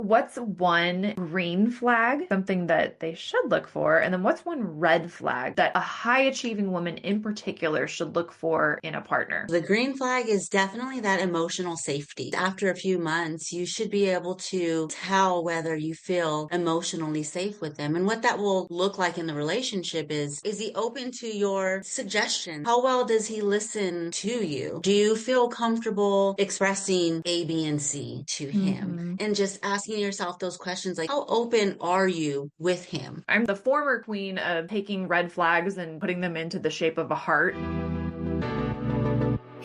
What's one green flag, something that they should look for? And then what's one red flag that a high achieving woman in particular should look for in a partner? The green flag is definitely that emotional safety. After a few months, you should be able to tell whether you feel emotionally safe with them. And what that will look like in the relationship is he open to your suggestion? How well does he listen to you? Do you feel comfortable expressing A, B, and C to him? hmm And just asking yourself those questions like, how open are you with him? I'm the former queen of taking red flags and putting them into the shape of a heart.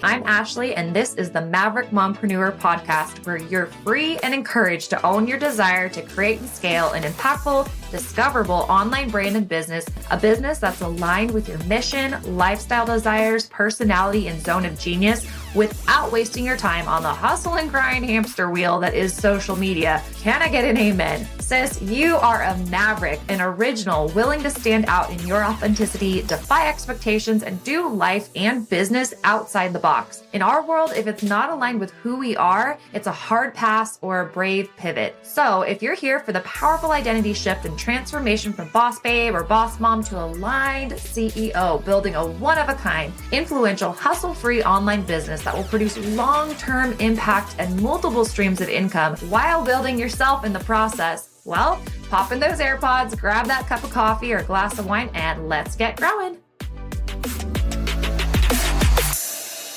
I'm Ashley, and this is the Maverick Mompreneur podcast, where you're free and encouraged to own your desire to create and scale an impactful, discoverable online brand and business, a business that's aligned with your mission, lifestyle desires, personality, and zone of genius without wasting your time on the hustle and grind hamster wheel that is social media. Can I get an amen? Sis, you are a maverick, an original, willing to stand out in your authenticity, defy expectations, and do life and business outside the box. In our world, if it's not aligned with who we are, it's a hard pass or a brave pivot. So if you're here for the powerful identity shift and transformation from boss babe or boss mom to aligned CEO, building a one-of-a-kind, influential, hustle-free online business that will produce long-term impact and multiple streams of income while building yourself in the process, well, pop in those AirPods, grab that cup of coffee or glass of wine, and let's get growing.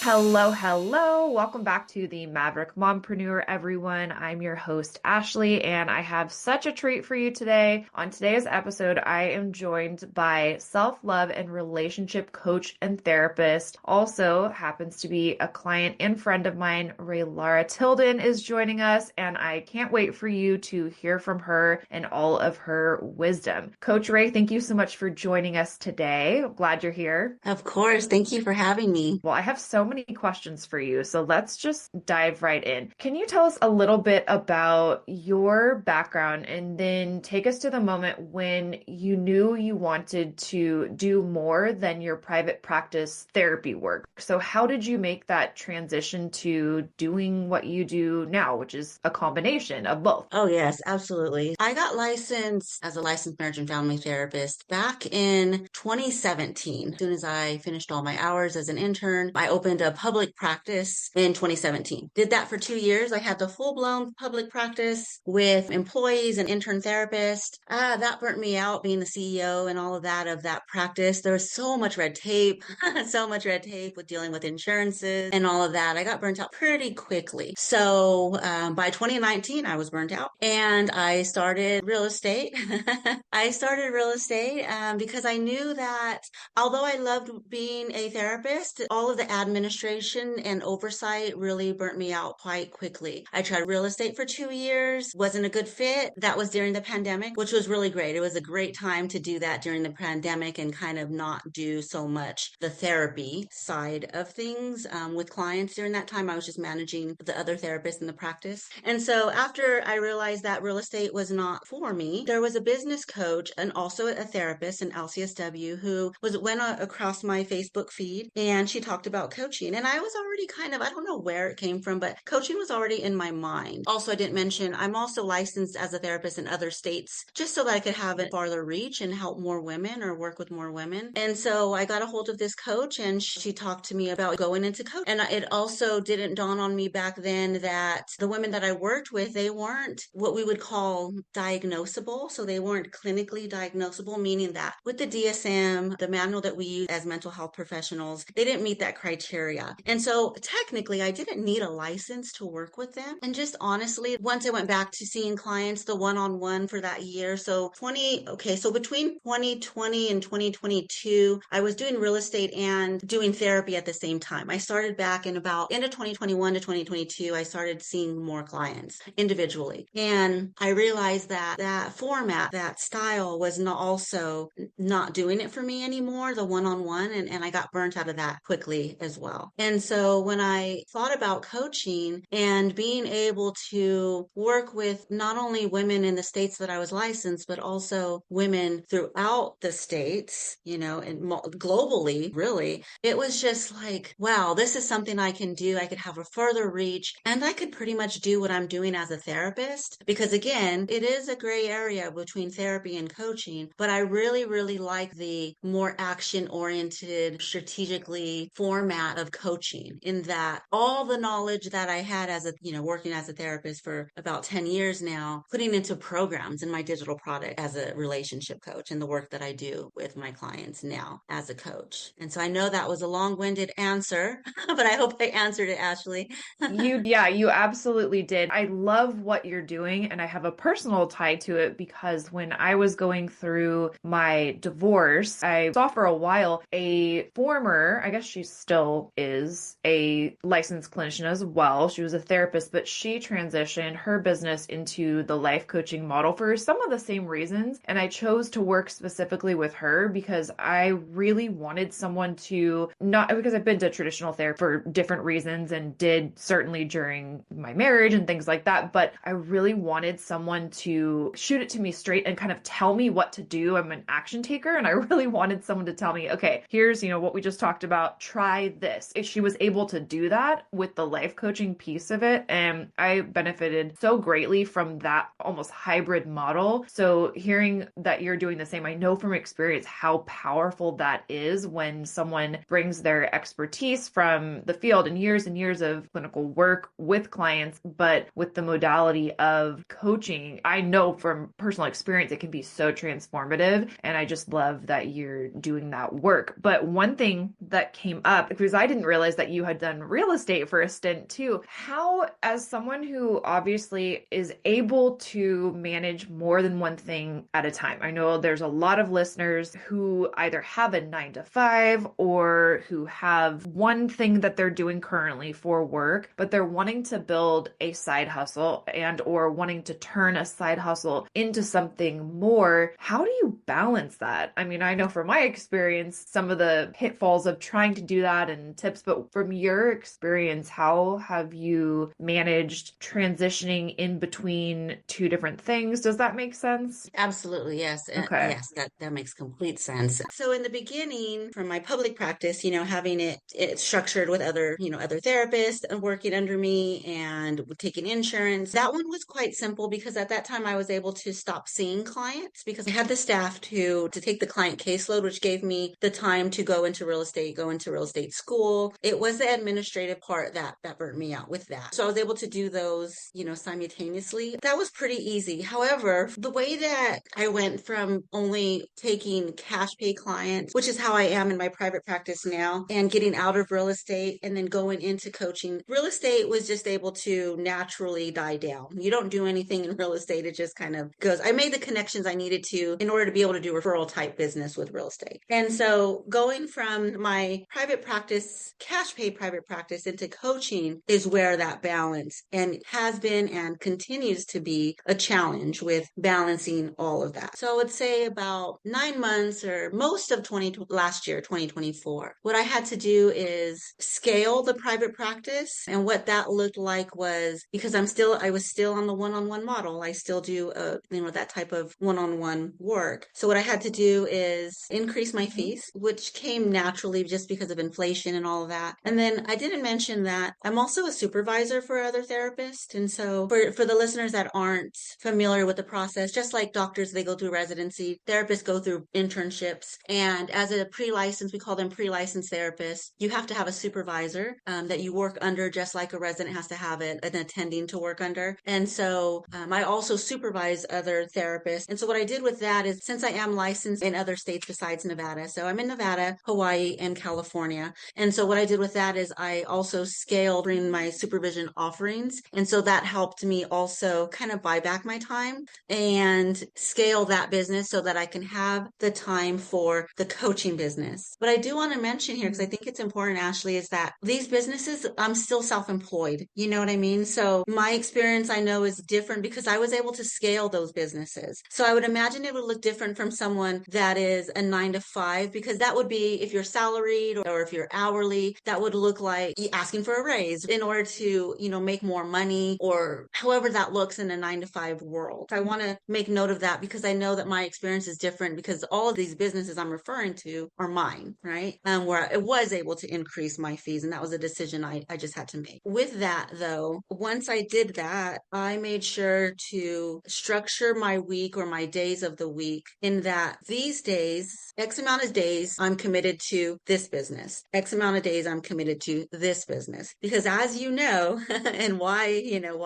Hello, hello. Welcome back to the Maverick Mompreneur, everyone. I'm your host, Ashley, and I have such a treat for you today. On today's episode, I am joined by self-love and relationship coach and therapist. Also happens to be a client and friend of mine, Raelara Tilden is joining us, and I can't wait for you to hear from her and all of her wisdom. Coach Ray, thank you so much for joining us today. I'm glad you're here. Of course. Thank you for having me. Well, I have so many questions for you, so let's just dive right in. Can you tell us a little bit about your background and then take us to the moment when you knew you wanted to do more than your private practice therapy work? So how did you make that transition to doing what you do now, which is a combination of both? Oh, yes, absolutely. I got licensed as a licensed marriage and family therapist back in 2017. As soon as I finished all my hours as an intern, I opened a public practice in 2017. Did that for 2 years. I had the full-blown public practice with employees and intern therapists. That burnt me out being the CEO and all of that practice. There was so much red tape, so much red tape with dealing with insurances and all of that. I got burnt out pretty quickly. So by 2019, I was burnt out and I started real estate. I started real estate because I knew that although I loved being a therapist, all of the administration and oversight really burnt me out quite quickly. I tried real estate for 2 years, wasn't a good fit. That was during the pandemic, which was really great. It was a great time to do that during the pandemic and kind of not do so much the therapy side of things with clients. During that time, I was just managing the other therapists in the practice. And so after I realized that real estate was not for me, there was a business coach and also a therapist, an LCSW, who went across my Facebook feed, and she talked about coaching. And I was already I don't know where it came from, but coaching was already in my mind. Also, I didn't mention, I'm also licensed as a therapist in other states, just so that I could have a farther reach and help more women or work with more women. And so I got a hold of this coach, and she talked to me about going into coaching. And it also didn't dawn on me back then that the women that I worked with, they weren't what we would call diagnosable. So they weren't clinically diagnosable, meaning that with the DSM, the manual that we use as mental health professionals, they didn't meet that criteria. And so technically, I didn't need a license to work with them. And just honestly, once I went back to seeing clients, the one-on-one for that year. So between 2020 and 2022, I was doing real estate and doing therapy at the same time. I started back in about end of 2021 to 2022, I started seeing more clients individually. And I realized that that format, that style was not doing it for me anymore, the one-on-one. And I got burnt out of that quickly as well. well. And so when I thought about coaching and being able to work with not only women in the states that I was licensed, but also women throughout the states, and globally, really, it was just like, wow, this is something I can do. I could have a further reach, and I could pretty much do what I'm doing as a therapist. Because again, it is a gray area between therapy and coaching, but I really, really like the more action oriented, strategically format of coaching, in that all the knowledge that I had as working as a therapist for about 10 years now, putting into programs in my digital product as a relationship coach, and the work that I do with my clients now as a coach. And so I know that was a long-winded answer, but I hope I answered it, Ashley. You absolutely did. I love what you're doing, and I have a personal tie to it because when I was going through my divorce, I saw for a while a former, I guess she still is, a licensed clinician as well. She was a therapist, but she transitioned her business into the life coaching model for some of the same reasons. And I chose to work specifically with her because I really wanted someone to, not because I've been to traditional therapy for different reasons and did certainly during my marriage and things like that, but I really wanted someone to shoot it to me straight and kind of tell me what to do. I'm an action taker, and I really wanted someone to tell me, okay, here's, what we just talked about, try this. If she was able to do that with the life coaching piece of it, and I benefited so greatly from that almost hybrid model. So hearing that you're doing the same, I know from experience how powerful that is when someone brings their expertise from the field and years of clinical work with clients, but with the modality of coaching. I know from personal experience it can be so transformative, and I just love that you're doing that work. But one thing that came up, because I didn't realize that you had done real estate for a stint too, how, as someone who obviously is able to manage more than one thing at a time, I know there's a lot of listeners who either have a 9 to 5 or who have one thing that they're doing currently for work, but they're wanting to build a side hustle and or wanting to turn a side hustle into something more. How do you balance that? I mean, I know from my experience, some of the pitfalls of trying to do that and tips, but from your experience, how have you managed transitioning in between two different things? Does that make sense? Absolutely, yes. Okay. Yes, that makes complete sense. So in the beginning, from my public practice, having it structured with other therapists and working under me and taking insurance, that one was quite simple because at that time I was able to stop seeing clients because I had the staff to take the client caseload, which gave me the time to go into real estate school. It was the administrative part that burnt me out with that. So I was able to do those, simultaneously. That was pretty easy. However, the way that I went from only taking cash pay clients, which is how I am in my private practice now, and getting out of real estate and then going into coaching, real estate was just able to naturally die down. You don't do anything in real estate. It just kind of goes. I made the connections I needed to in order to be able to do referral type business with real estate. And so going from my private practice, cash pay private practice into coaching is where that balance and has been and continues to be a challenge with balancing all of that. So I would say about 9 months or most of last year, 2024, what I had to do is scale the private practice. And what that looked like was, because I was still on the one-on-one model. I still do that type of one-on-one work. So what I had to do is increase my fees, which came naturally just because of inflation and all of that. And then I didn't mention that I'm also a supervisor for other therapists. And so for the listeners that aren't familiar with the process, just like doctors, they go through residency, therapists go through internships. And as a pre-licensed, we call them pre-licensed therapists, you have to have a supervisor that you work under, just like a resident has to have an attending to work under. And so I also supervise other therapists. And so what I did with that is, since I am licensed in other states besides Nevada, so I'm in Nevada, Hawaii, and California. And so what I did with that is I also scaled in my supervision offerings. And so that helped me also kind of buy back my time and scale that business so that I can have the time for the coaching business. What I do want to mention here, because I think it's important, Ashley, is that these businesses, I'm still self-employed. You know what I mean? So my experience, I know, is different because I was able to scale those businesses. So I would imagine it would look different from someone that is a 9 to 5, because that would be if you're salaried or if you're hourly hourly, that would look like asking for a raise in order to, make more money, or however that looks in a 9 to 5 world. I want to make note of that because I know that my experience is different, because all of these businesses I'm referring to are mine, right? Where I was able to increase my fees, and that was a decision I just had to make. With that though, once I did that, I made sure to structure my week or my days of the week in that these days, X amount of days, I'm committed to this business. X amount of days, I'm committed to this business. Because as you know, and why,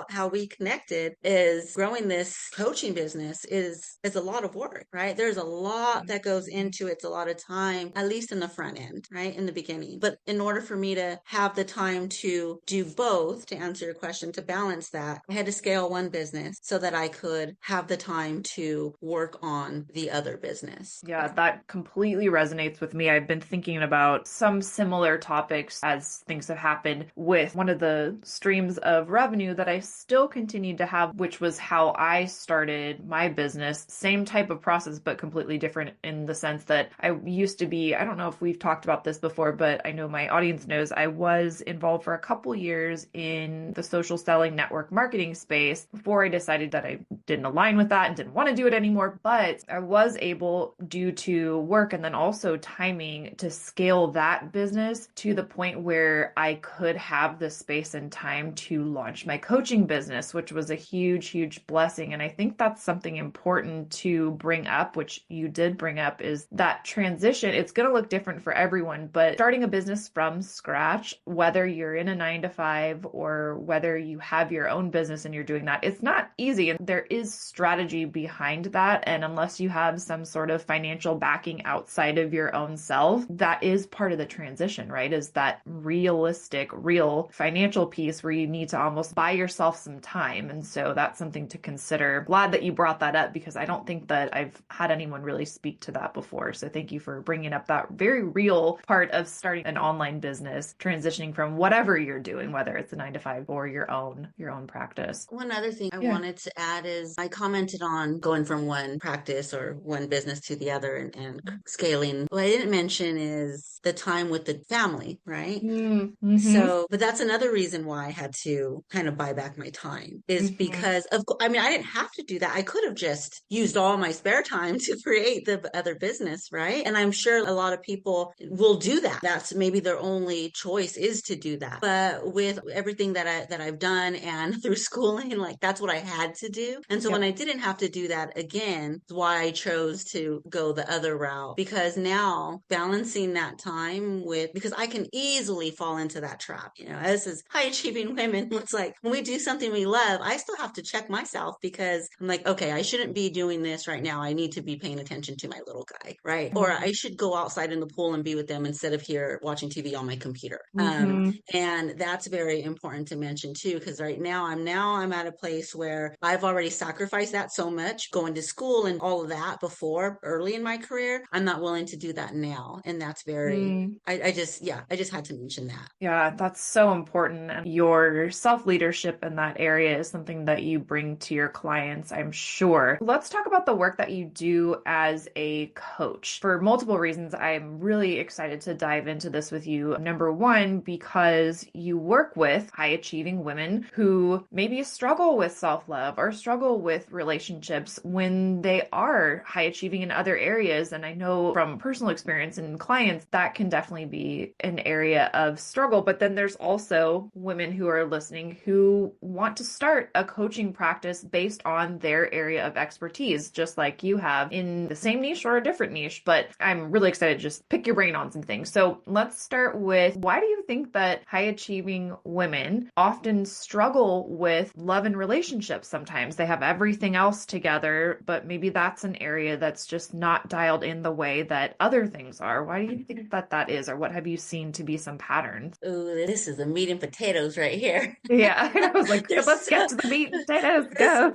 how we connected, is growing this coaching business is a lot of work, right? There's a lot that goes into it. It's a lot of time, at least in the front end, right? In the beginning. But in order for me to have the time to do both, to answer your question, to balance that, I had to scale one business so that I could have the time to work on the other business. Yeah, that completely resonates with me. I've been thinking about some similar topics as things have happened with one of the streams of revenue that I still continued to have, which was how I started my business. Same type of process, but completely different in the sense that I used to be, I don't know if we've talked about this before, but I know my audience knows I was involved for a couple years in the social selling network marketing space before I decided that I didn't align with that and didn't want to do it anymore. But I was able, due to work and then also timing, to scale that business to the point where I could have the space and time to launch my coaching business, which was a huge, huge blessing. And I think that's something important to bring up, which you did bring up, is that transition. It's going to look different for everyone, but starting a business from scratch, whether you're in a 9 to 5 or whether you have your own business and you're doing that, it's not easy. And there is strategy behind that. And unless you have some sort of financial backing outside of your own self, that is part of the transition, right? Is that realistic, real financial piece where you need to almost buy yourself some time. And so that's something to consider. Glad that you brought that up, because I don't think that I've had anyone really speak to that before. So thank you for bringing up that very real part of starting an online business, transitioning from whatever you're doing, whether it's a 9 to 5 or your own practice. One other thing I wanted to add is I commented on going from one practice or one business to the other and scaling. What I didn't mention is the time with the family, right? Mm-hmm. So, but that's another reason why I had to kind of buy back my time, is because I didn't have to do that. I could have just used all my spare time to create the other business, right? And I'm sure a lot of people will do that. That's maybe their only choice, is to do that. But with everything that I've done and through schooling, like, that's what I had to do. And so when I didn't have to do that again, that's why I chose to go the other route, because now balancing that time with, because I can easily fall into that trap, as is high achieving women. It's like when we do something we love, I still have to check myself, because I'm like, okay, I shouldn't be doing this right now. I need to be paying attention to my little guy, right? Or I should go outside in the pool and be with them instead of here watching TV on my computer. And that's very important to mention too, because right now I'm at a place where I've already sacrificed that so much, going to school and all of that before, early in my career. I'm not willing to do that now. And that's very, I just had to mention that. Yeah, that's so important. And your self-leadership in that area is something that you bring to your clients, I'm sure. Let's talk about the work that you do as a coach. For multiple reasons, I'm really excited to dive into this with you. Number one, because you work with high-achieving women who maybe struggle with self-love or struggle with relationships when they are high-achieving in other areas. And I know from personal experience and clients, that can definitely be an area of struggle. But then there's also women who are listening who want to start a coaching practice based on their area of expertise, just like you have in the same niche or a different niche. But I'm really excited to just pick your brain on some things. So let's start with, why do you think that high achieving women often struggle with love and relationships? Sometimes they have everything else together, but maybe that's an area that's just not dialed in the way that other things are. Why do you think that that is? Or what have you seen to be some patterns? Oh, this is the meat and potatoes right here. Yeah, I was like, let's get to the meat and potatoes. Go.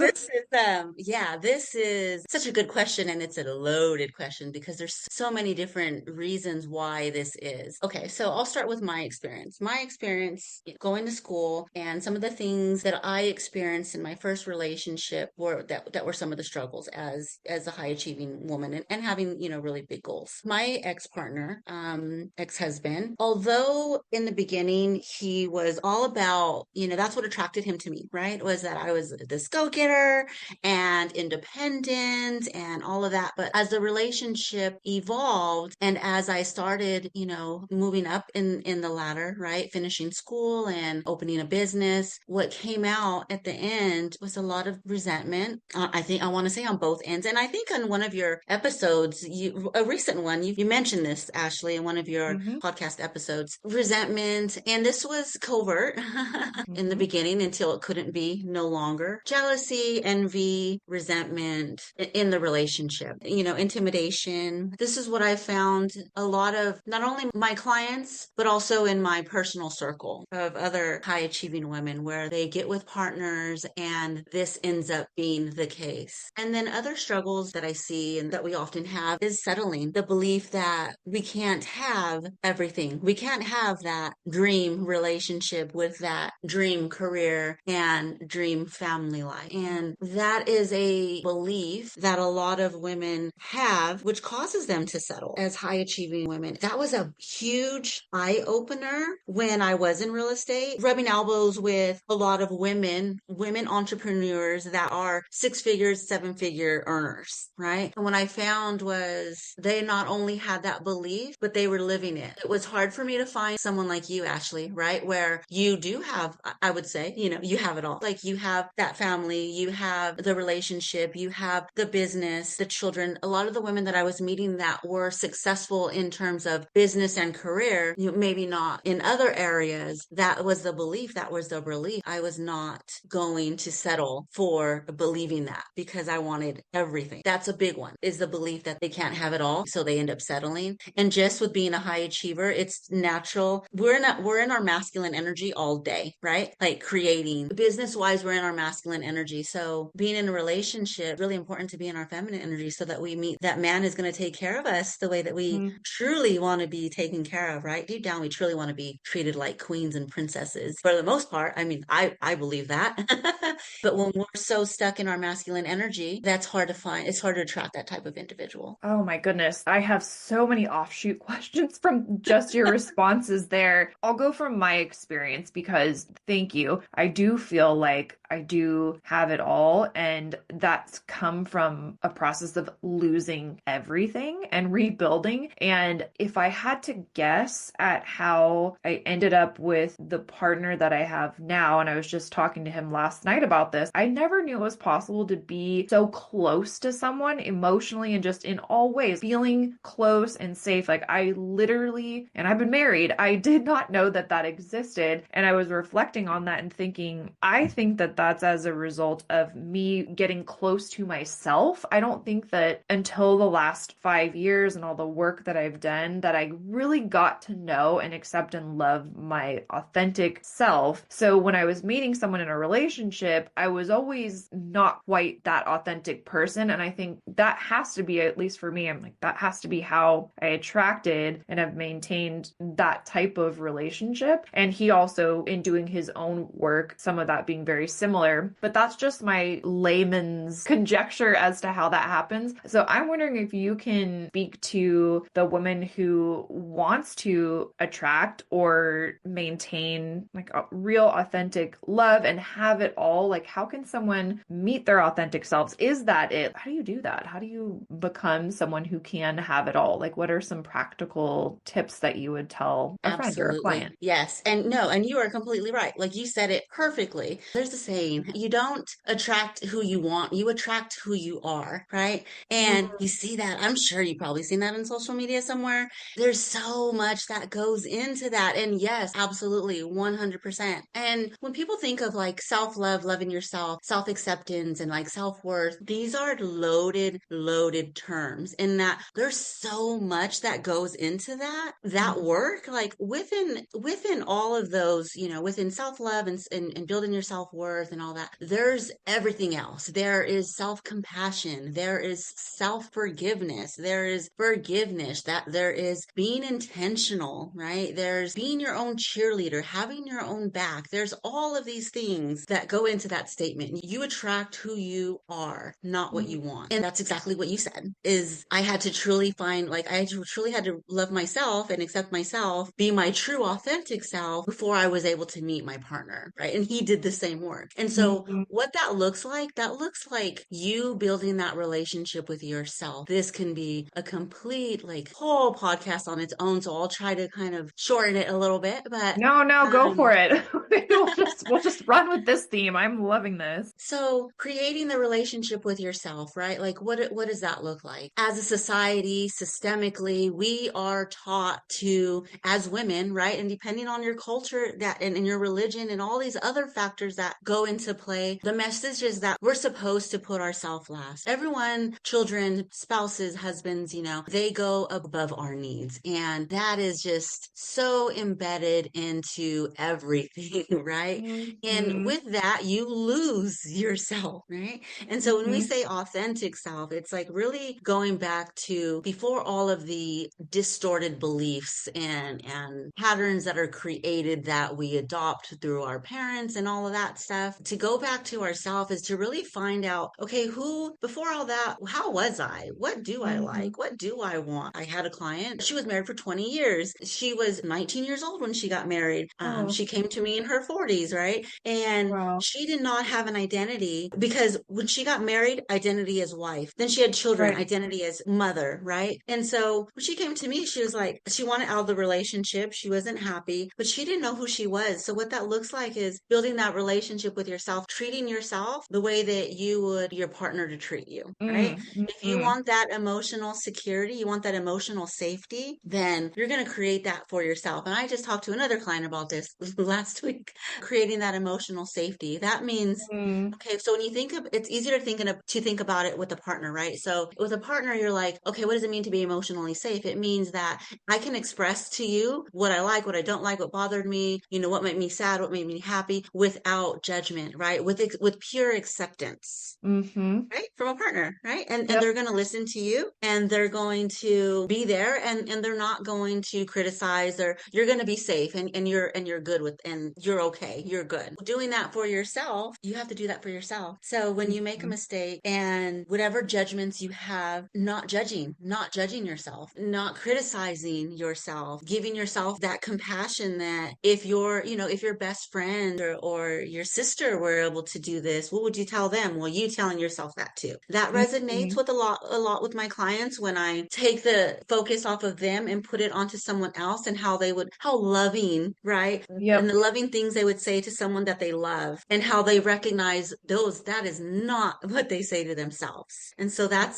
This is such a good question, and it's a loaded question because there's so many different reasons why this is. Okay, so I'll start with my experience. My experience going to school, and some of the things that I experienced in my first relationship were that were some of the struggles as a high achieving woman, and having really big goals. My ex-partner, ex-husband, men. Although in the beginning, he was all about, that's what attracted him to me, right? Was that I was this go-getter and independent and all of that. But as the relationship evolved and as I started, moving up in the ladder, right? Finishing school and opening a business, what came out at the end was a lot of resentment. I think I want to say on both ends. And I think on one of your episodes, a recent one, you mentioned this, Ashley, in one of your Mm-hmm. podcast episodes, resentment. And this was covert in the Mm-hmm. beginning until it couldn't be no longer. Jealousy, envy, resentment in the relationship, intimidation. This is what I found a lot of not only my clients, but also in my personal circle of other high achieving women where they get with partners and this ends up being the case. And then other struggles that I see and that we often have is settling, the belief that we can't have everything. We can't have that dream relationship with that dream career and dream family life. And that is a belief that a lot of women have, which causes them to settle as high achieving women. That was a huge eye opener when I was in real estate, rubbing elbows with a lot of women entrepreneurs that are 6 figures, 7 figure earners, right? And what I found was they not only had that belief, but they were living it. It was hard for me to find someone like you, Ashley, right? Where you do have, I would say, you have it all. Like you have that family, you have the relationship, you have the business, the children. A lot of the women that I was meeting that were successful in terms of business and career, maybe not in other areas, that was the belief. I was not going to settle for believing that because I wanted everything. That's a big one, is the belief that they can't have it all. So they end up settling. And just with being a high achiever, it's natural. We're in our masculine energy all day, right? Like creating business wise, we're in our masculine energy. So being in a relationship, really important to be in our feminine energy so that we meet that man is going to take care of us the way that we truly want to be taken care of, right? Deep down, we truly want to be treated like queens and princesses. For the most part, I mean, I believe that. But when we're so stuck in our masculine energy, that's hard to find. It's hard to attract that type of individual. Oh my goodness. I have so many offshoot questions from just your responses there. I'll go from my experience because thank you. I do feel like I do have it all. And that's come from a process of losing everything and rebuilding. And if I had to guess at how I ended up with the partner that I have now, and I was just talking to him last night about this, I never knew it was possible to be so close to someone emotionally and just in all ways, feeling close and safe. Like I literally, and I've been married, I did not know that that existed. And I was reflecting on that and thinking, I think that that's as a result of me getting close to myself. I don't think that until the last 5 years and all the work that I've done that I really got to know and accept and love my authentic self. So when I was meeting someone in a relationship, I was always not quite that authentic person. And I think that has to be, at least for me, I'm like, that has to be how I attracted and have maintained that type of relationship. And he also, in doing his own work, some of that being very similar, but that's just my layman's conjecture as to how that happens. So I'm wondering if you can speak to the woman who wants to attract or maintain like a real authentic love and have it all. Like, how can someone meet their authentic selves? Is that it? How do you do that? How do you become someone who can have it all? Like, what are some practical tips that you would tell a friend or a Absolutely. client? Yes. And no, and you are completely right. Like you said it perfectly. There's a saying, you don't attract who you want, you attract who you are, right? And you see that. I'm sure you've probably seen that in social media somewhere. There's so much that goes into that. And yes, absolutely, 100%. And when people think of like self-love, loving yourself, self-acceptance, and like self-worth, these are loaded terms in that there's so much that goes into that work, like within all of those, within self-love and building your self-worth and all that, there's everything else. There is self-compassion, there is self-forgiveness, there is forgiveness, that there is being intentional, right? There's being your own cheerleader, having your own back. There's all of these things that go into that statement. You attract who you are, not what you want. And that's exactly what you said, is I had to truly find, like, I truly had to love myself and accept myself, be my true authentic self before I was able to meet my partner, right? And he did the same work. And so Mhm. what that looks like you building that relationship with yourself. This can be a complete like whole podcast on its own. So I'll try to kind of shorten it a little bit, but No, no, go um for it. We'll just run with this theme. I'm loving this. so creating the relationship with yourself, right? Like what does that look like? As a society, systemically, we are taught to, as women, right? And depending on your culture that and your religion and all these other factors that go into play, the message is that we're supposed to put ourselves last. Everyone, children, spouses, husbands, they go above our needs. And that is just so embedded into everything, right? And Mhm. with that, you lose yourself, right? And so when we Mhm. say authentic self, it's like really going back to before all of the distorted beliefs and patterns that are created that we adopt through our parents and all of that stuff. To go back to ourself is to really find out, okay, who before all that, how was I? What do I Mhm. like? What do I want? I had a client. She was married for 20 years. She was 19 years old when she got married. Oh, She came to me in her 40s, right? And wow. she did not have an identity because when she got married, identity as wife. Then she had children, Right. identity as mother, right? And so when she came to me, she was like, she wanted out of the relationship. She wasn't happy, but she didn't know who she was. So what that looks like is building that relationship with yourself, treating yourself the way that you would your partner to treat you, right? If you Mhm. want that emotional security, you want that emotional safety, then you're going to create that for yourself. And I just talked to another client about this last week, creating that emotional safety. That means, Mhm. okay, so when you think of it's easier to think about it with a partner, right? So with a partner, you're like, okay, what does it mean to be emotionally safe? It means that I can express to you what I like, what I don't like, what bothered me, what made me sad, what made me happy without judgment, right? With pure acceptance, Mhm. right, from a partner, right? And Yep. they're going to listen to you, and they're going to be there, and they're not going to criticize, or you're going to be safe, and you're good with, and you're okay, you're good doing that for yourself. You have to do that for yourself. So when you make a Mhm. mistake and whatever judgments you have, not judging yourself, not criticizing yourself, giving yourself that compassion that if your best friend or your sister were able to do this, what would you tell them? Well, you telling yourself that too. That resonates Mhm. with a lot with my clients when I take the focus off of them and put it onto someone else, and how loving, right? And Yep. the loving things they would say to someone that they love, and how they recognize that is not what they say to themselves. And so I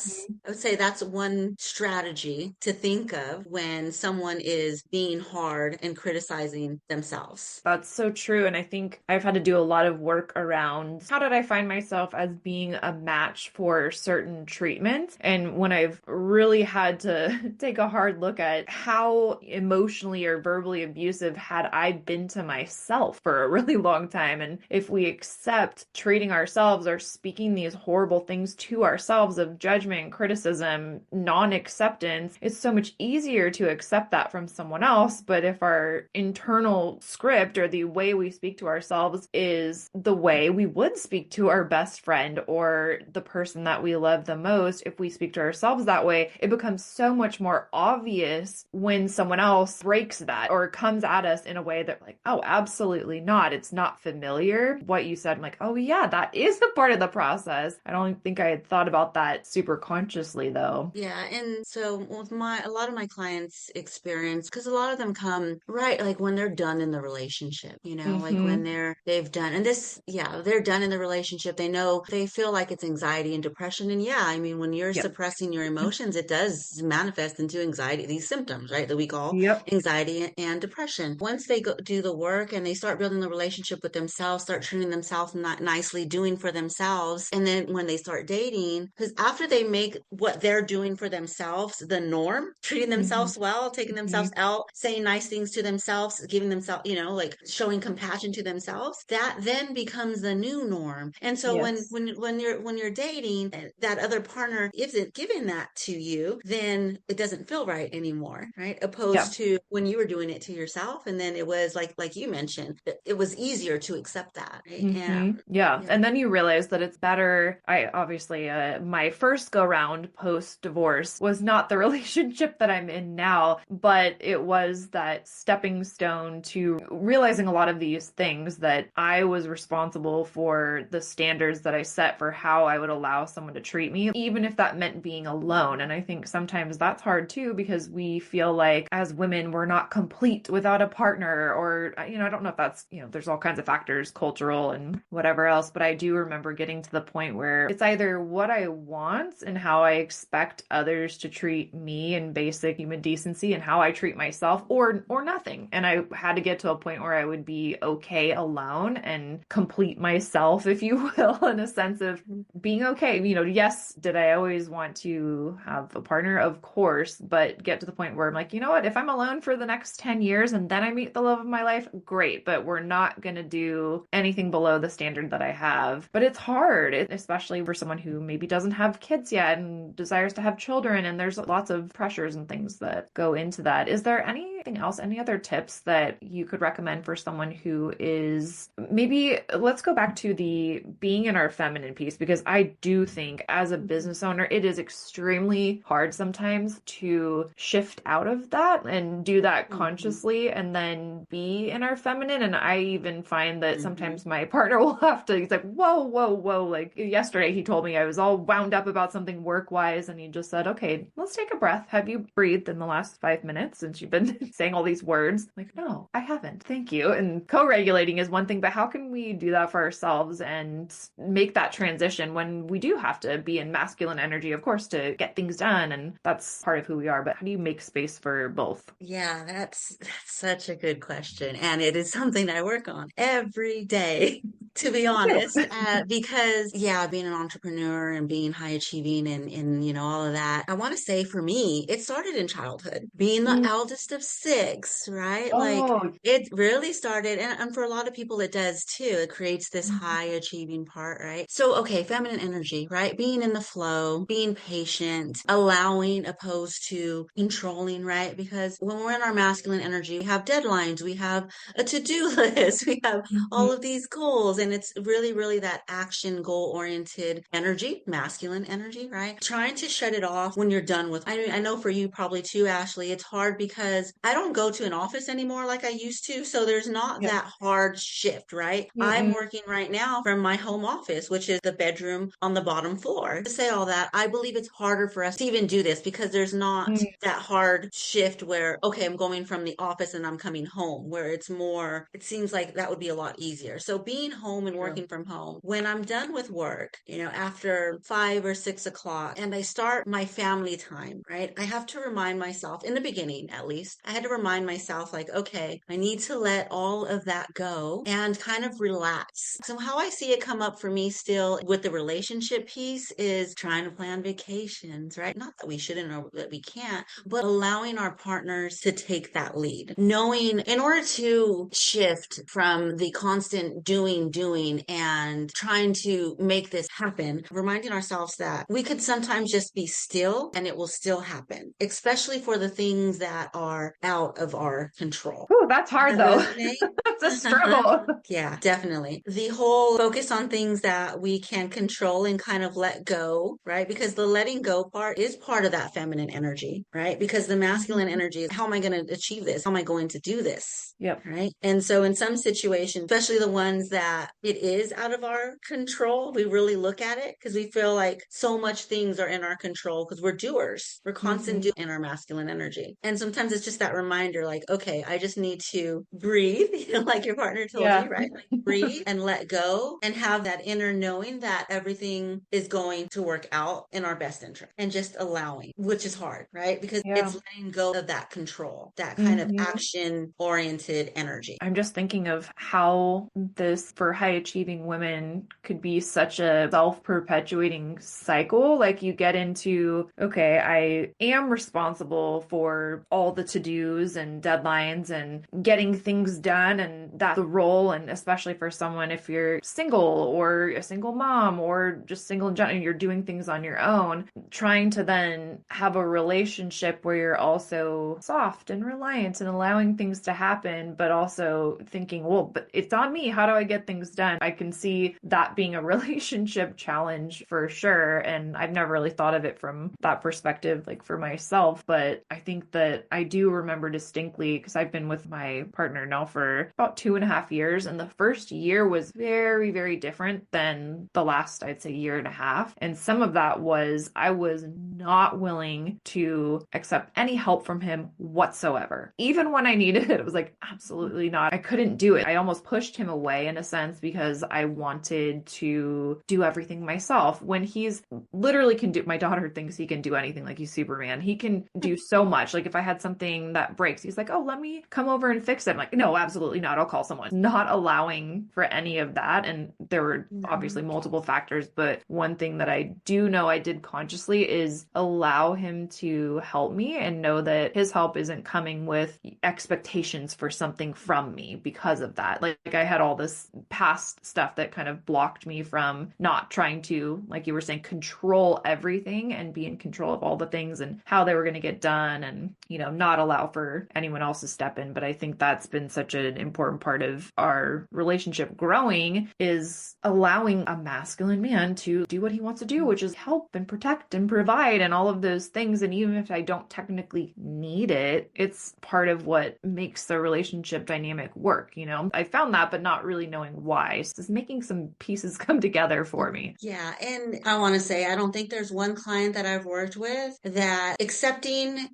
would say that's one strategy to think of when someone is being hard and criticizing themselves. That's so true. And I think I've had to do a lot of work around how did I find myself as being a match for certain treatments? And when I've really had to take a hard look at how emotionally or verbally abusive had I been to myself for a really long time. And if we accept treating ourselves or speaking these horrible things to ourselves of judgment, criticism, non-acceptance, it's so much easier to accept that from someone else. But if our internal script or the way we speak to ourselves is the way we would speak to our best friend or the person that we love the most, if we speak to ourselves that way, it becomes so much more obvious when someone else breaks that or comes at us in a way that, like, oh, absolutely not. It's not familiar. What you said, I'm like, oh, yeah, that is a part of the process. I don't think I had thought about that super consciously, though. Yeah, and so with a lot of my clients experience, because a lot of them come right like when they're done in the relationship, like when Mm-hmm. they've done, and this, yeah, they're done in the relationship. They know they feel like it's anxiety and depression, and yeah, I mean, when you're Yep. suppressing your emotions, it does manifest into anxiety, these symptoms, right, that we call Yep. anxiety and depression. Once they go do the work and they start building the relationship with themselves, start treating themselves nicely, doing for themselves, and then when they start dating, because after they make what they're doing for themselves the norm, treating Mm-hmm. themselves well, taking themselves out, saying nice things to themselves, giving themselves, like showing compassion to themselves, that then becomes the new norm. And so when Yes. when when you're dating, that other partner isn't giving that to you, then it doesn't feel right anymore, right? Yeah. Opposed to when you were doing it to yourself, and then it was like you mentioned, it was easier to accept that, right? And Yeah. yeah. And then you realize that it's better. I obviously, my first go round post divorce was not the relationship that I'm in now, but it was that stepping stone to realizing a lot of these things, that I was responsible for the standards that I set for how I would allow someone to treat me, even if that meant being alone. And I think sometimes that's hard too, because we feel like as women, we're not complete without a partner, or, I don't know if that's, there's all kinds of factors, cultural and whatever else, but I do remember getting to the point where it's either what I want and how I expect others to treat me in basic human decency and how I treat myself, or nothing. And I had to get to a point where I would be okay alone and complete myself, if you will, in a sense of being okay. Yes, did I always want to have a partner? Of course, but get to the point where I'm like, you know what, if I'm alone for the next 10 years and then I meet the love of my life, great, but we're not going to do anything below the standard that I have. But it's hard, especially for someone who maybe doesn't have kids yet and desires to have children, and there's lots of pressures and things that go into that. Is there anything else, any other tips that you could recommend for someone who is maybe, let's go back to the being in our feminine piece, because I do think as a business owner, it is extremely hard sometimes to shift out of that and do that consciously and then be in our feminine. And I even find that sometimes my partner will have to, he's like, whoa, whoa, whoa. Like yesterday, he told me I was all wound up about something work-wise, and he just said, okay, let's take a breath. Have you breathed in the last 5 minutes since you've been saying all these words? I'm like, no, I haven't. Thank you. And co-regulating is one thing, but how can we do that for ourselves and make that transition when we do have to be in masculine energy, of course, to get things done? And that's part of who we are. But how do you make space for both? Yeah, that's such a good question. And it is something I work on every day, to be honest, because being an entrepreneur and being high achieving and all of that, I want to say for me, it started in childhood, being the eldest of six, right? Like Oh, it really started, and for a lot of people, it does too. It creates this high achieving part, right? So, okay, feminine energy, right? Being in the flow, being patient, allowing opposed to controlling, right? Because when we're in our masculine energy, we have deadlines, we have a to-do list, we have all of these goals, and it's really, really that action goal oriented energy, masculine energy, right? Trying to shut it off when you're done with. I know for you probably too, Ashley, it's hard because I don't go to an office anymore like I used to, so there's not that hard shift, right? I'm working right now from my home office, which is the bedroom on the bottom floor. To say all that, I believe it's harder for us to even do this because there's not that hard shift where, okay, I'm going from the office and I'm coming home, where it's more, it seems like that would be a lot easier. So being home and working from home, when I'm done with work, after 5 or 6 o'clock, and I start my family time, right? I have to remind myself, in the beginning at least, I had to remind myself, like, okay, I need to let all of that go and kind of relax. So how I see it come up for me still with the relationship piece is trying to plan vacations, right? Not that we shouldn't or that we can't, but allowing our partners to take that lead. Knowing in order to shift from the constant doing and trying to make this happen, reminding ourselves that we could sometimes just be still and it will still happen, especially for the things that are out of our control. Ooh, that's hard though. Resonate? It's a struggle. Yeah, definitely. The whole focus on things that we can control and kind of let go, right? Because the letting go part is part of that feminine energy, right? Because the masculine energy is, how am I going to achieve this? How am I going to do this? Yep. Right. And so in some situations, especially the ones that it is out of our control, we really look at it because we feel like so much things are in our control because we're doers. We're constant doing in our masculine energy. And sometimes it's just that reminder, like, okay, I just need to breathe, like your partner told you, right? Like breathe and let go and have that inner knowing that everything is going to work out in our best interest, and just allowing, which is hard, right? Because it's letting go of that control, that kind of action oriented energy. I'm just thinking of how this, for high achieving women, could be such a self-perpetuating cycle. Like you get into, okay, I am responsible for all the to-dos and deadlines and getting things done, and that's the role. And especially for someone, if you're single or a single mom or just single in general, you're doing things on your own, trying to then have a relationship where you're also soft and reliant and allowing things to happen, but also thinking, well, but it's on me. How do I get things was done. I can see that being a relationship challenge for sure. And I've never really thought of it from that perspective, like for myself. But I think that I do remember distinctly, because I've been with my partner now for about 2.5 years. And the first year was very, very different than the last, I'd say, year and a half. And some of that was I was not willing to accept any help from him whatsoever. Even when I needed it, it was like, absolutely not. I couldn't do it. I almost pushed him away in a sense because I wanted to do everything myself when he's literally can do, my daughter thinks he can do anything, like he's Superman. He can do so much. Like if I had something that breaks, he's like, oh, let me come over and fix it. I'm like, no, absolutely not. I'll call someone. Not allowing for any of that. And there were obviously multiple factors, but one thing that I do know I did consciously is allow him to help me and know that his help isn't coming with expectations for something from me because of that. Like I had all this past stuff that kind of blocked me from not trying to, like you were saying, control everything and be in control of all the things and how they were going to get done and, you know, not allow for anyone else to step in. But I think that's been such an important part of our relationship growing, is allowing a masculine man to do what he wants to do, which is help and protect and provide and all of those things. And even if I don't technically need it, it's part of what makes the relationship dynamic work. You know, I found that, but not really knowing why. So it's making some pieces come together for me. Yeah. And I want to say, I don't think there's one client that I've worked with that accepting,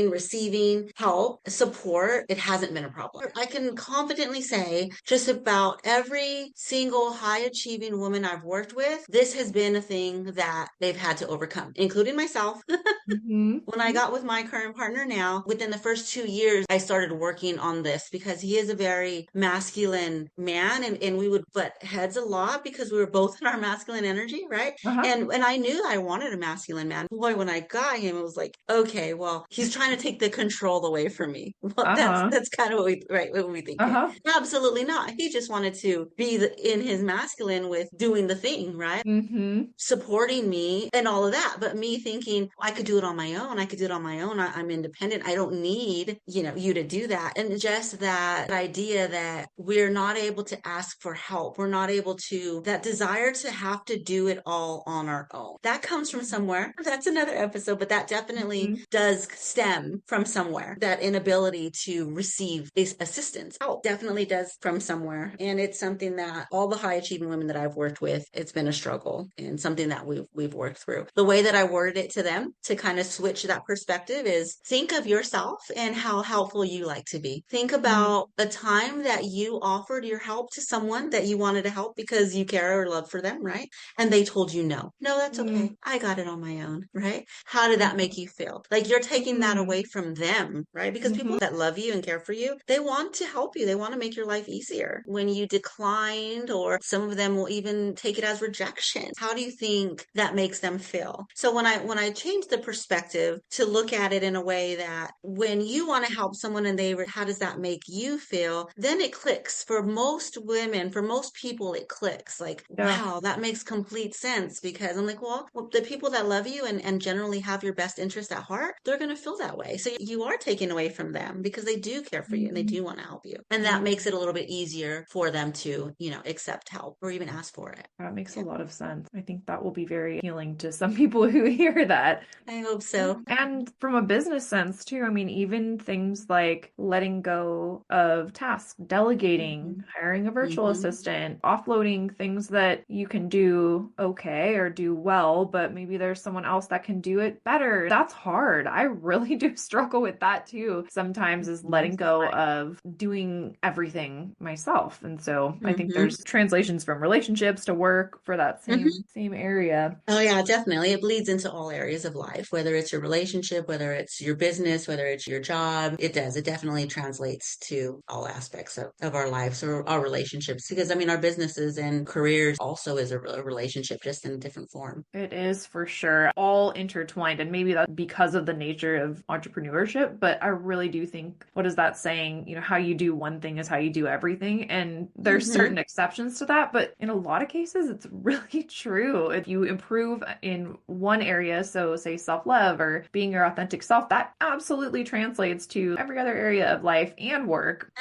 receiving help, support, it hasn't been a problem. I can confidently say just about every single high achieving woman I've worked with, this has been a thing that they've had to overcome, including myself. Mm-hmm. When I got with my current partner now, within the first 2 years, I started working on this because he is a very masculine man and we would butt heads a lot because we were both in our masculine energy, right? Uh-huh. And I knew I wanted a masculine man. Boy, when I got him, it was like, okay, well, he's trying to take the control away from me. Well, Uh-huh. that's kind of what we think. Uh-huh. Absolutely not. He just wanted to be in his masculine with doing the thing, right? Mm-hmm. Supporting me and all of that. But me thinking I could do it on my own. I could do it on my own. I'm independent. I don't need, you to do that. And just that idea that we're not able to ask for help. We're not able to, that desire to have to do it all on our own. That comes from somewhere. That's another episode, but that definitely does stem from somewhere. That inability to receive assistance, help definitely does from somewhere. And it's something that all the high achieving women that I've worked with, it's been a struggle and something that we've worked through. The way that I worded it to them to kind of switch that perspective is think of yourself and how helpful you like to be. Think about a time that you offered your help to someone that you wanted to help because you care or love for them, right? And they told you no. No, that's okay. I got it on my own, right? How did that make you feel? Like you're taking that away from them, right? Because people that love you and care for you, they want to help you. They want to make your life easier. When you declined, or some of them will even take it as rejection, how do you think that makes them feel? So when I changed the perspective to look at it in a way that when you want to help someone and how does that make you feel? Then it clicks. For most women, for most people, it clicks. Like, wow, that makes complete sense. Because I'm like, well, the people that love you and generally have your best interest at heart, they're going to feel that way. So you are taking away from them because they do care for you and they do want to help you. And that makes it a little bit easier for them to, accept help or even ask for it. That makes a lot of sense. I think that will be very healing to some people who hear that. I hope so. And from a business sense too, I mean, even things like letting go of tasks, delegating, hiring a virtual assistant, offloading things that you can do okay or do well, but maybe there's someone else that can do it better. That's hard. I really do struggle with that too. Sometimes is letting go of doing everything myself. And so I think there's translations from relationships to work for that same area. Oh yeah, definitely. It bleeds into all areas of life, whether it's your relationship, whether it's your business, whether it's your job. It does. It definitely translates to all aspects of our lives or our relationships. Because I mean, our businesses and careers also is a relationship, just in a different form. It is for sure. All intertwined. And maybe that's because of the nature of entrepreneurship. But I really do think, what is that saying? How you do one thing is how you do everything. And there's certain exceptions to that. But in a lot of cases, it's really true. If you improve in in one area, so say self-love or being your authentic self, that absolutely translates to every other area of life and work.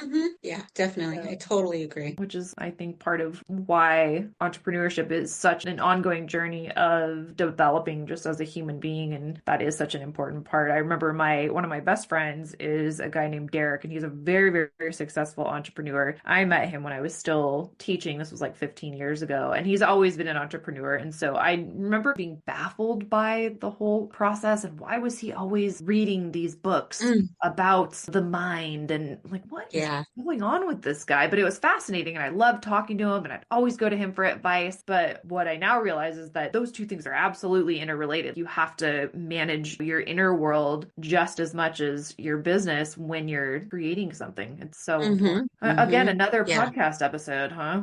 Yeah, definitely. I So, totally agree. which is, I think, part of why entrepreneurship is such an ongoing journey of developing just as a human being. And that is such an important part. I remember one of my best friends is a guy named Derek, and he's a very, very, very successful entrepreneur. I met him when I was still teaching. This was like 15 years ago, and he's always been an entrepreneur. And so I remember being baffled by the whole process and why was he always reading these books about the mind and like, what is going on with this guy? But it was fascinating and I loved talking to him and I'd always go to him for advice. But what I now realize is that those two things are absolutely interrelated. You have to manage your inner world just as much as your business when you're creating something. It's so important. Again, another podcast episode, huh?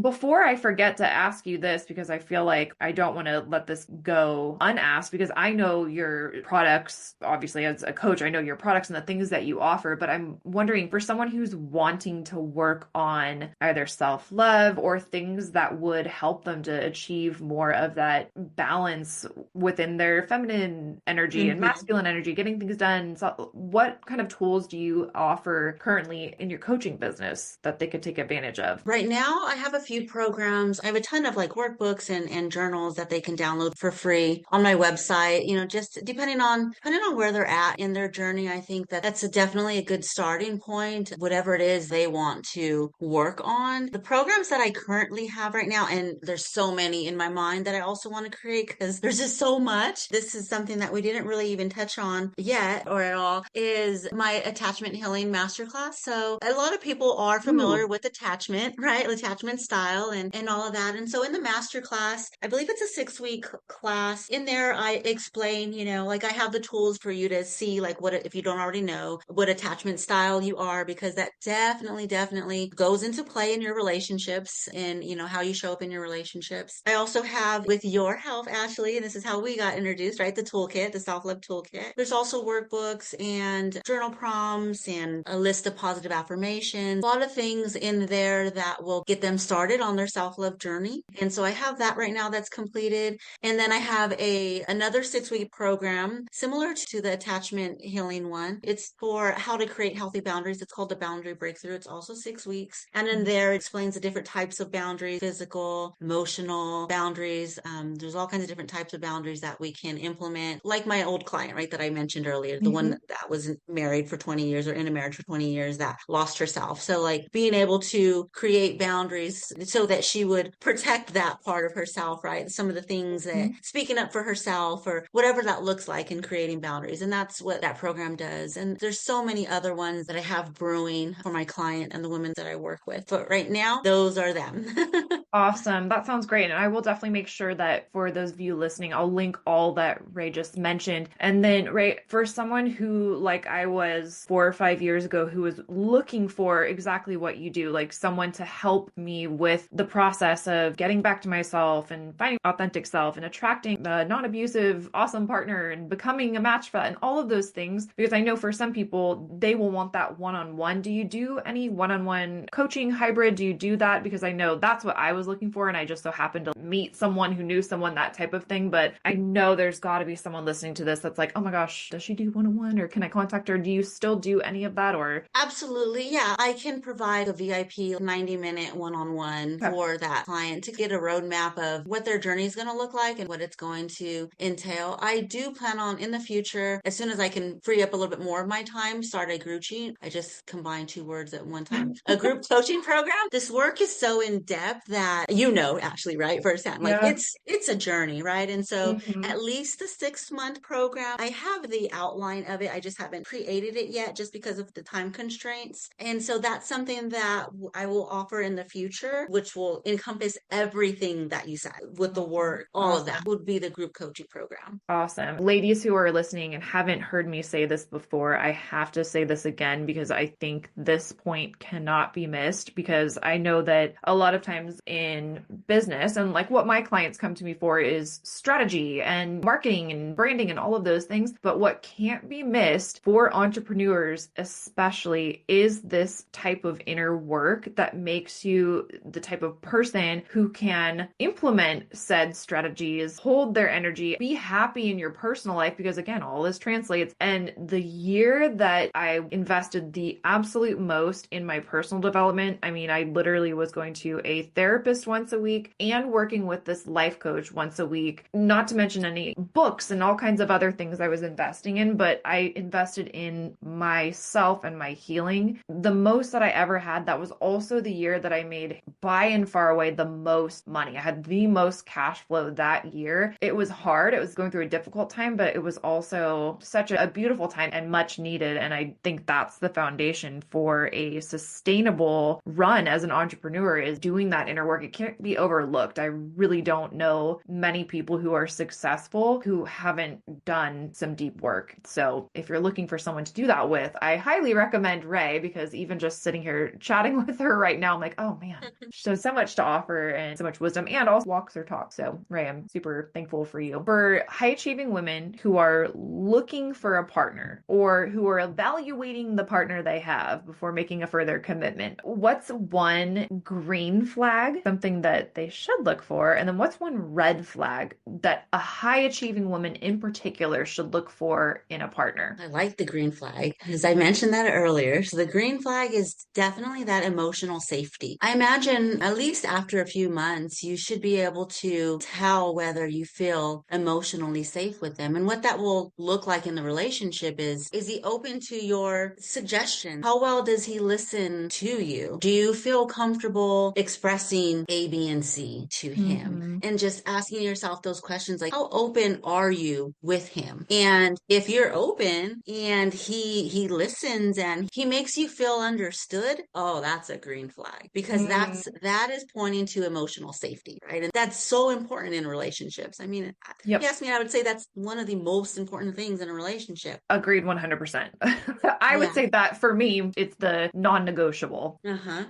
Before I forget to ask you this, because I feel like I don't want to let this go unasked, because I know your products, obviously as a coach, I know your products and the things that you offer, but I'm wondering for someone who's wanting to work on either self-love or things that would help them to achieve more of that balance within their feminine energy and masculine energy, getting things done. So what kind of tools do you offer currently in your coaching business that they could take advantage of? Right now, I have a few programs. I have a ton of like workbooks and journals that they can download for free on my website. You know, just depending on where they're at in their journey, I think that that's definitely a good starting point, whatever it is they want to work on. The programs that I currently have right now, and there's so many in my mind that I also want to create because there's just so much. This is something that we didn't really even touch on yet or at all, is my attachment healing masterclass. So a lot of people are familiar with attachment, right? Attachment style and all of that. And so in the masterclass, I believe it's a 6-week class. In there, I explain, like I have the tools for you to see like what, if you don't already know, what attachment style you are, because that definitely goes into play in your relationships and, how you show up in your relationships. I also have, with your help, Ashley, and this is how we got introduced, right? The toolkit, the self-love toolkit. There's also workbooks and journal prompts and a list of positive affirmations, a lot of things in there that will get them started on their self-love journey. And so I have that right now that's completed. And then I have another 6-week program similar to the attachment healing one. It's for how to create healthy boundaries. It's called the Boundary Breakthrough. It's also 6 weeks. And in there it explains the different types of boundaries, physical, emotional boundaries. There's all kinds of different types of boundaries that we can implement. Like my old client, right, that I mentioned earlier, the one that was married for 20 years or in a marriage for 20 years that lost herself. So like being able to create boundaries so that she would protect that part of herself, right? Some of the things that speaking up for herself or whatever that looks like in creating boundaries. And that's what that program does. And there's so many other ones that I have brewing for my client and the women that I work with. But right now, those are them. Awesome. That sounds great. And I will definitely make sure that for those of you listening, I'll link all that Ray just mentioned. And then, Ray, for someone who, like I was 4 or 5 years ago, who was looking for exactly what you do, like someone to help me with the process of getting back to myself and finding authentic self and attracting the non-abusive, awesome partner and becoming a match for that and all of those things, because I know for some people, they will want that one-on-one. Do you do any one-on-one coaching hybrid? Do you do that? Because I know that's what I was looking for, and I just so happened to meet someone who knew someone, that type of thing. But I know there's got to be someone listening to this that's like, oh my gosh, does she do one-on-one, or can I contact her? Do you still do any of that? Or Absolutely, yeah, I can provide a VIP 90-minute one-on-one for that client to get a roadmap of what their journey is going to look like and what it's going to entail. I do plan on in the future, as soon as I can free up a little bit more of my time, start a group coaching. I just combined two words at one time. A group coaching program. This work is so in depth that actually, right, firsthand. Like it's a journey, right? And so at least the 6-month program, I have the outline of it. I just haven't created it yet just because of the time constraints. And so that's something that I will offer in the future, which will encompass everything that you said with the work, all of that would be the group coaching program. Awesome. Ladies who are listening and haven't heard me say this before, I have to say this again because I think this point cannot be missed, because I know that a lot of times in in business. And like what my clients come to me for is strategy and marketing and branding and all of those things. But what can't be missed for entrepreneurs, especially, is this type of inner work that makes you the type of person who can implement said strategies, hold their energy, be happy in your personal life, because again, all this translates. And the year that I invested the absolute most in my personal development, I mean, I literally was going to a therapist once a week and working with this life coach once a week, not to mention any books and all kinds of other things I was investing in, but I invested in myself and my healing the most that I ever had. That was also the year that I made by and far away the most money. I had the most cash flow that year. It was hard. It was going through a difficult time, but it was also such a beautiful time and much needed. And I think that's the foundation for a sustainable run as an entrepreneur, is doing that inner work. It can't be overlooked. I really don't know many people who are successful who haven't done some deep work. So if you're looking for someone to do that with, I highly recommend Rae, because even just sitting here chatting with her right now, I'm like, oh man, she has so much to offer and so much wisdom, and also walks her talk. So Rae, I'm super thankful for you. For high achieving women who are looking for a partner or who are evaluating the partner they have before making a further commitment, what's one green flag, something that they should look for? And then what's one red flag that a high achieving woman in particular should look for in a partner? I like the green flag, as I mentioned that earlier. So the green flag is definitely that emotional safety. I imagine at least after a few months, you should be able to tell whether you feel emotionally safe with them. And what that will look like in the relationship is he open to your suggestion? How well does he listen to you? Do you feel comfortable expressing A, B, and C to him? Mm-hmm. And just asking yourself those questions like, how open are you with him? And if you're open and he listens and he makes you feel understood, oh, that's a green flag, because that is pointing to emotional safety, right? And that's so important in relationships. I mean, if Yep. you ask me, I would say that's one of the most important things in a relationship. Agreed 100%. I would Yeah. say that for me, it's the non-negotiable. Uh-huh.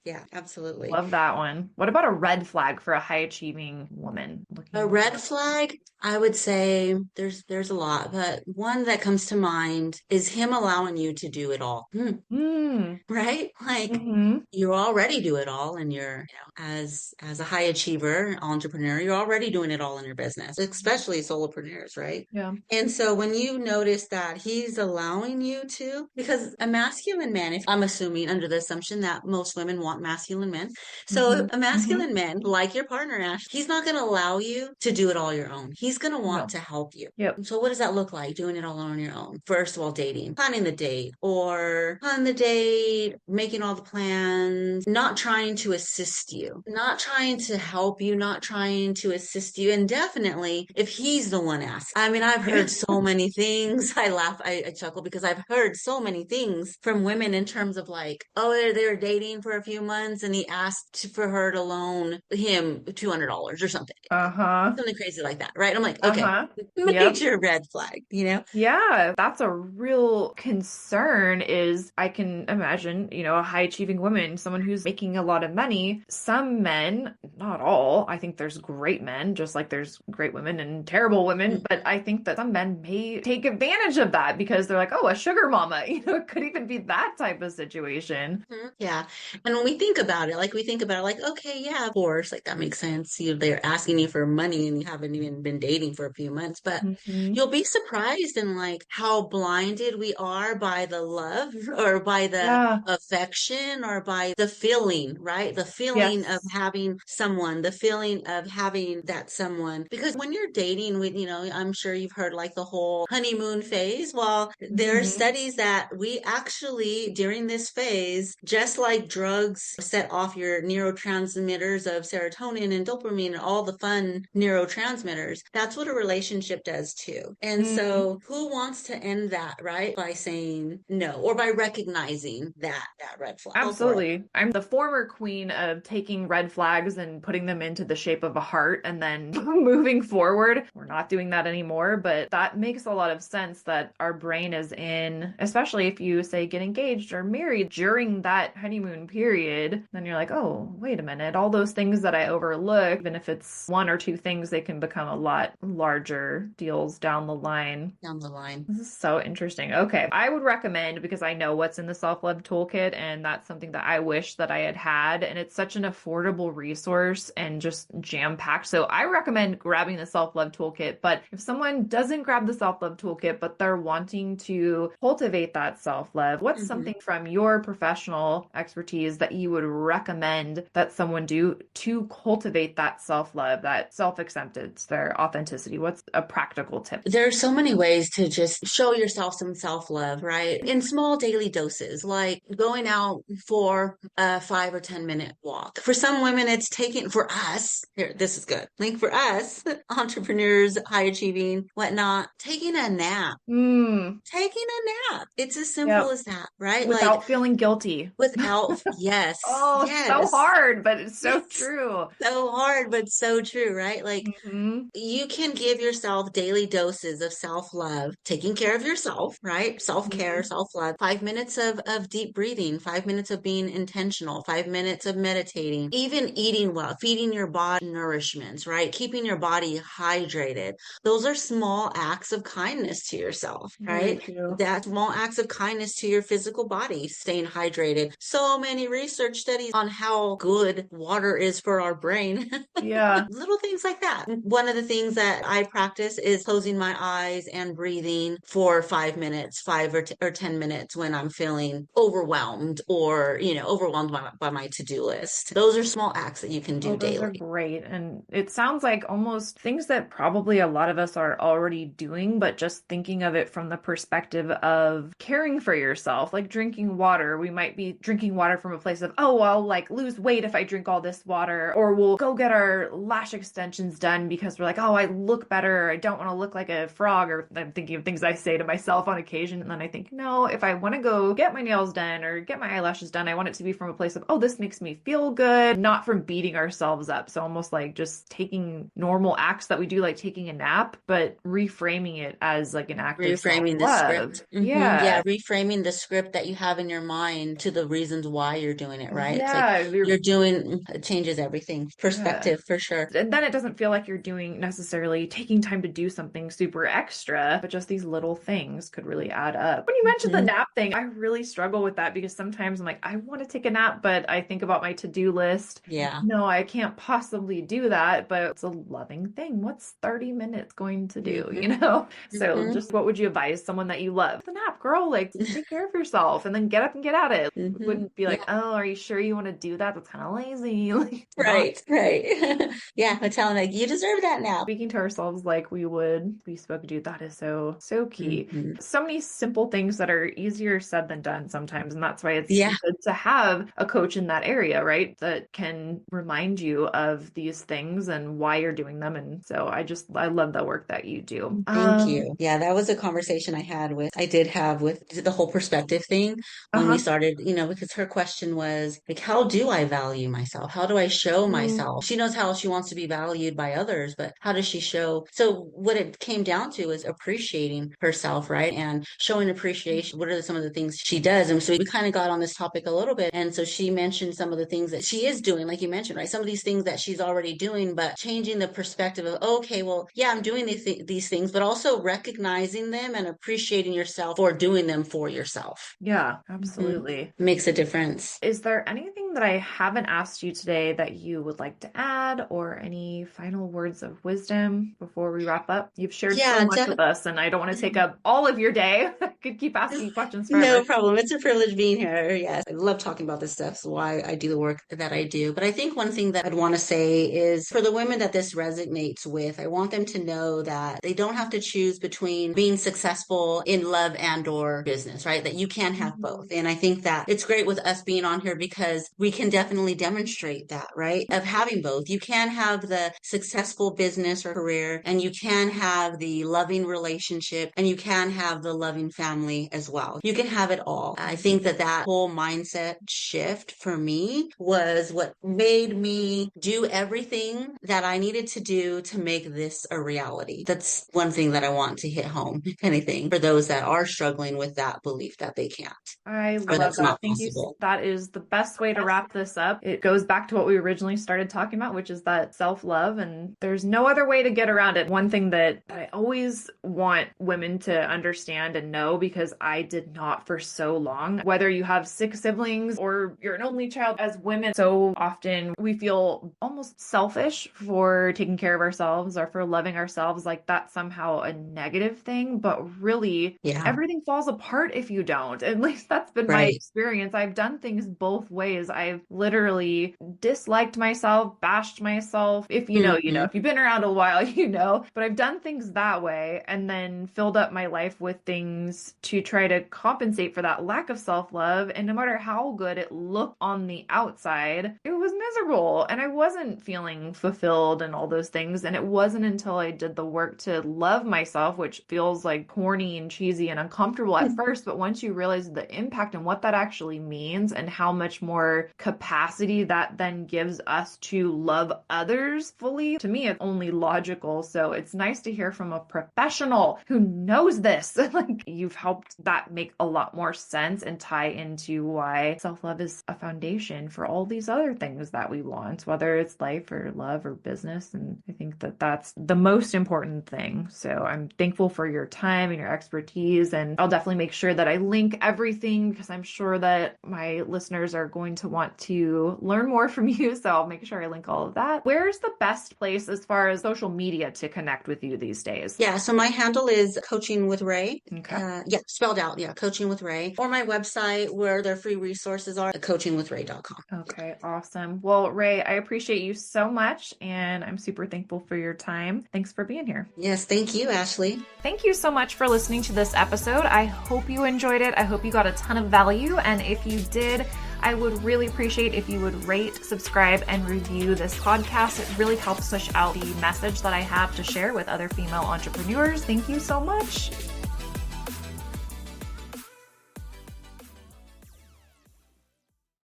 Yeah, absolutely. Love that one. What about a red flag for a high achieving woman A looking red for? flag, I would say there's a lot, but one that comes to mind is him allowing you to do it all. Mm. Right? Like Mm-hmm. you already do it all in your, as a high achiever entrepreneur, you're already doing it all in your business, especially solopreneurs, right? Yeah. And so when you notice that he's allowing you to, because a masculine man, if I'm assuming under the assumption that most women want masculine men, so Mm-hmm. a Mm-hmm. masculine man, like your partner, Ash, he's not going to allow you to do it all your own. He's going to want No. to help you. Yep. So what does that look like? Doing it all on your own. First of all, dating, planning the date, or on the date, making all the plans, not trying to assist you, not trying to help you, not trying to assist you. And definitely if he's the one asking. I mean, I've heard so many things. I laugh, I chuckle because I've heard so many things from women in terms of like, oh, they were dating for a few months and he asked for her to loan him $200 or something. Uh-huh. Something crazy like that, right? I'm like, okay, Uh-huh. Yep. major red flag, you know? Yeah, that's a real concern. Is I can imagine, a high achieving woman, someone who's making a lot of money. Some men, not all, I think there's great men, just like there's great women and terrible women, but I think that some men may take advantage of that because they're like, oh, a sugar mama, it could even be that type of situation. Yeah. And when we think about it, like, okay, yeah, of course, like that makes sense. They're asking you for money and you haven't even been dating for a few months, but Hmm. you'll be surprised in like how blinded we are by the love or by the Yeah. affection or by the feeling, right? The feeling of Yes. having someone, the feeling of having that someone. Because when you're dating with, I'm sure you've heard like the whole honeymoon phase. Well, there are Hmm. studies that we actually during this phase, just like drugs set off your neurotransmitters of serotonin and dopamine and all the fun neurotransmitters, that's what a relationship does too. And so who wants to end that, right? By saying no or by recognizing that red flag. Go for it. Absolutely. I'm the former queen of taking red flags and putting them into the shape of a heart and then moving forward. We're not doing that anymore, but that makes a lot of sense that our brain is in, especially if you say get engaged or married during that honeymoon period, then you're like, oh, wait a documented. All those things that I overlook, even if it's one or two things, they can become a lot larger deals down the line. Down the line. This is so interesting. Okay. I would recommend, because I know what's in the self-love toolkit, and that's something that I wish that I had had. And it's such an affordable resource and just jam-packed. So I recommend grabbing the self-love toolkit. But if someone doesn't grab the self-love toolkit, but they're wanting to cultivate that self-love, what's something from your professional expertise that you would recommend that someone do to cultivate that self-love, that self-acceptance, their authenticity? What's a practical tip? There are so many ways to just show yourself some self-love, right? In small daily doses, like going out for a 5 or 10 minute walk. For some women, it's taking, for us, here, this is good. Like for us, entrepreneurs, high achieving, whatnot, taking a nap. Taking a nap. It's as simple as that, right? Without Like feeling guilty. without, yes, Oh, so yes. hard, but it's so true. So hard, but so true, right? Like Mm-hmm. you can give yourself daily doses of self-love, taking care of yourself, right? Self-care, Mm-hmm. self-love, 5 minutes of deep breathing, 5 minutes of being intentional, 5 minutes of meditating, even eating well, feeding your body nourishments, right? Keeping your body hydrated. Those are small acts of kindness to yourself, Very right? true. That small acts of kindness to your physical body, staying hydrated. So many research studies on how good water is for our brain. Yeah. Little things like that. One of the things that I practice is closing my eyes and breathing for 5 minutes, 5 or 10 minutes when I'm feeling overwhelmed or, overwhelmed by my to-do list. Those are small acts that you can Oh, do those are daily. great. And it sounds like almost things that probably a lot of us are already doing, but just thinking of it from the perspective of caring for yourself, like drinking water. We might be drinking water from a place of, oh, I'll like lose weight if I drink all this water, or we'll go get our lash extensions done because we're like, oh, I look better. I don't want to look like a frog. Or I'm thinking of things I say to myself on occasion. And then I think, no, if I want to go get my nails done or get my eyelashes done, I want it to be from a place of, oh, this makes me feel good, not from beating ourselves up. So almost like just taking normal acts that we do, like taking a nap, but reframing it as like an act of Reframing the self-love. script. Yeah. Yeah, reframing the script that you have in your mind to the reasons why you're doing it, right? It's like Yeah. you're doing, it changes everything. Yeah. Perspective for sure. And then it doesn't feel like you're doing necessarily taking time to do something super extra, but just these little things could really add up. When you mentioned the nap thing, I really struggle with that because sometimes I'm like, I want to take a nap, but I think about my to-do list. Yeah. No, I can't possibly do that, but it's a loving thing. What's 30 minutes going to do, you know? So just what would you advise someone that you love? The nap, girl, like take care of yourself and then get up and get at it. Wouldn't be like, oh, are you sure you want to do that? That's kind of lazy. Like, not Right, right. Yeah, I tell them like you deserve that now. speaking to ourselves like we would be spoken to. That is so, so key. So many simple things that are easier said than done sometimes. And that's why it's Yeah, good to have a coach in that area, right? That can remind you of these things and why you're doing them. And so I love the work that you do. thank you. Yeah, that was a conversation I did have with the whole perspective thing when we Uh-huh. started, because her question was like, how do I value myself? How do I show myself? She knows how she wants to be valued by others, but how does she show? So what it came down to is appreciating herself, right? And showing appreciation. What are some of the things she does? And so we kind of got on this topic a little bit. And so she mentioned some of the things that she is doing, like you mentioned, right? Some of these things that she's already doing, but changing the perspective of, okay, well, yeah, I'm doing these things, but also recognizing them and appreciating yourself for doing them for yourself. Yeah, Mhm. absolutely. Makes a difference. Is there anything that I haven't asked you today that you would like to add, or any final words of wisdom before we wrap up? You've shared so Yeah, much with us, and I don't want to take up all of your day. I could keep asking you questions no forever. problem. It's a privilege being here. Yes, I love talking about this stuff. It's why I do the work that I do. But I think one thing that I'd want to say is for the women that this resonates with, I want them to know that they don't have to choose between being successful in love and or business, right? That you can have both. Mhm. And I think that it's great with us being on here because we can definitely demonstrate that, right? Of having both. You can have the successful business or career, and you can have the loving relationship, and you can have the loving family as well. You can have it all. I think that whole mindset shift for me was what made me do everything that I needed to do to make this a reality. That's one thing that I want to hit home, if anything, for those that are struggling with that belief that they can't I or love that's that. not Thank you. possible. That is the best way to wrap wrap this up, it goes back to what we originally started talking about, which is that self-love. And there's no other way to get around it. One thing that I always want women to understand and know, because I did not for so long, whether you have 6 siblings or you're an only child, as women, so often we feel almost selfish for taking care of ourselves or for loving ourselves, like that's somehow a negative thing. But really, everything falls apart if you don't. At least that's been my experience. I've done things both ways. I've literally disliked myself, bashed myself. If you know, you know, if you've been around a while, you know, but I've done things that way and then filled up my life with things to try to compensate for that lack of self-love. And no matter how good it looked on the outside, it was miserable and I wasn't feeling fulfilled and all those things. And it wasn't until I did the work to love myself, which feels like corny and cheesy and uncomfortable at first, but once you realize the impact and what that actually means and how much more capacity that then gives us to love others fully, to me, it's only logical. So it's nice to hear from a professional who knows this. Like, you've helped that make a lot more sense and tie into why self-love is a foundation for all these other things that we want, whether it's life or love or business. And I think that that's the most important thing. So I'm thankful for your time and your expertise. And I'll definitely make sure that I link everything, because I'm sure that my listeners are going to want to learn more from you. So I'll make sure I link all of that. Where's the best place as far as social media to connect with you these days? Yeah, so my handle is Coaching with Rae. Okay. Spelled out. Yeah, Coaching with Rae. Or my website where their free resources are, coachingwithrae.com. Okay, awesome. Well, Rae, I appreciate you so much, and I'm super thankful for your time. Thanks for being here. Yes, thank you, Ashley. Thank you so much for listening to this episode. I hope you enjoyed it. I hope you got a ton of value. And if you did, I would really appreciate if you would rate, subscribe, and review this podcast. It really helps push out the message that I have to share with other female entrepreneurs. Thank you so much.